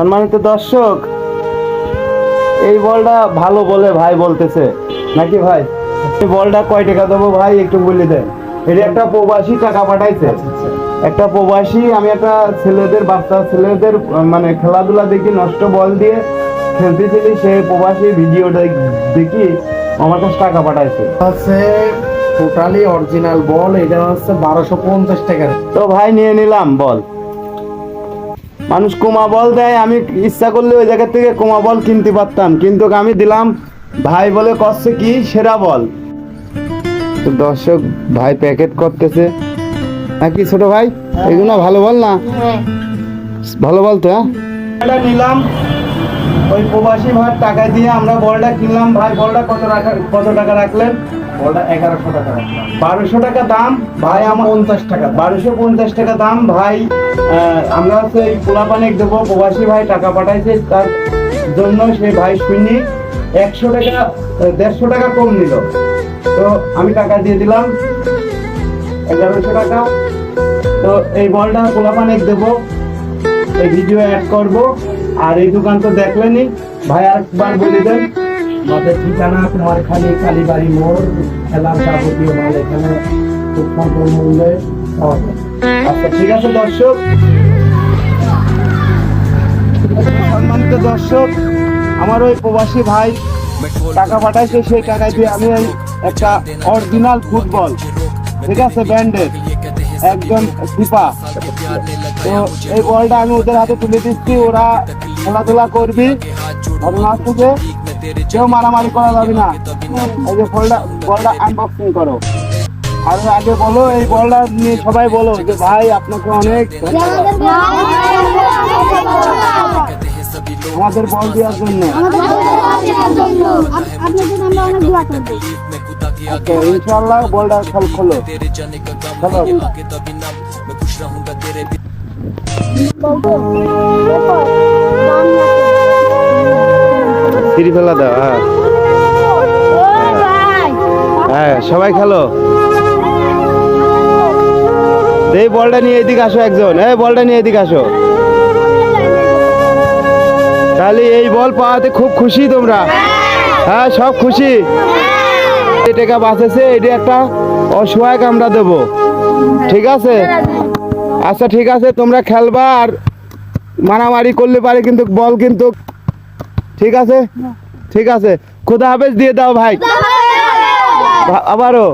সম্মানিত দর্শক, এই বলটা ভালো বলে ভাই বলতেছে নাকি ভাই? এই বলটা কয় টাকা দেবো ভাই একটু বলে দেন। এটা একটা প্রবাসী টাকা পাঠাইছে, একটা প্রবাসী। আমি একটা বাচ্চা ছেলেদের মানে খেলাধুলা দেখি নষ্ট বল দিয়ে খেলতেছিলি, সে প্রবাসী ভিডিওটা দেখি আমার কাছে টাকা পাঠাইছে। হচ্ছে টোটালি অরিজিনাল বল, এটা হচ্ছে 1250 টাকা। তো ভাই নিয়ে নিলাম বল। মানুষ কোমা বল দেয়, আমি ইচ্ছা করলে ওই জায়গা থেকে কোমা বল কিনতে পারতাম, কিন্তু আমি দিলাম। ভাই বলে করছে কি সেরা বল। তো দর্শক, ভাই প্যাকেট করতেছে নাকি ছোট ভাই? এগুলো ভালো বল না? ভালো বল তো। হ্যাঁ, এটা নিলাম ওই প্রবাসী ভাই টাকা দিয়ে আমরা বলটা কিনলাম। ভাই বলটা কত টাকা রাখলেন? বলটা 1100 টাকা রাখলাম। 1200 টাকা দাম ভাই। আমার 50 টাকা 1250 টাকা দাম ভাই। আমরা হচ্ছে এই পোলাপানে দেবো, প্রবাসী ভাই টাকা পাঠাইছে, তার জন্য সেই ভাই শুনি 100 টাকা 150 টাকা কম নিল। তো আমি টাকা দিয়ে দিলাম 1100 টাকা। তো এই বলটা পোলাপানে দেবো, এই ভিডিও অ্যাড করব। আর এই দোকান তো দেখলেনি ভাই, আরেকবার বলে দেন। আমাদের ঠিকানা কুমারখালী কালীবাড়ি মোড়, খেলার যাবতীয় মাল এখানে খুব স্বল্প মূল্যে পাওয়া যায়। আচ্ছা ঠিক আছে দর্শক, সম্মানিত দর্শক, আমার ওই প্রবাসী ভাই টাকা পাঠাইছে, সেই টাকা দিয়ে আমি একটা অরিজিনাল ফুটবল, ঠিক আছে, ব্র্যান্ডের একদম ফিফা। তো এই বলটা আমি ওদের হাতে তুলে দিচ্ছি, ওরা খেলাধুলা করবি। ঘটনা হচ্ছে যে কেউ মারামারি করা যাবে না। এই যে বলটা আনবক্সিং করো। আর আগে বলো, এই বলটা নিয়ে সবাই বলো যে ভাই আপনাকে অনেক আমাদের বল দেওয়ার জন্য। আচ্ছা, ইনশাআল্লাহ বলটা খোলো। সিঁড়ি ফেলা দাও। হ্যাঁ সবাই খেলো। এই বলটা নিয়ে এদিকে আসো একজন, এই বলটা নিয়ে এদিকে আসো। তাহলে এই বল পাওয়াতে খুব খুশি তোমরা? হ্যাঁ সব খুশি। এই টাকা বাঁচেছে, এটা একটা অসহায়ক আমরা দেবো, ঠিক আছে? আচ্ছা ঠিক আছে, তোমরা খেলবা, আর মারামারি করলে পারে কিন্তু বল কিন্তু, ঠিক আছে? ঠিক আছে, খোদা হাফেজ দিয়ে দাও ভাই। আবারও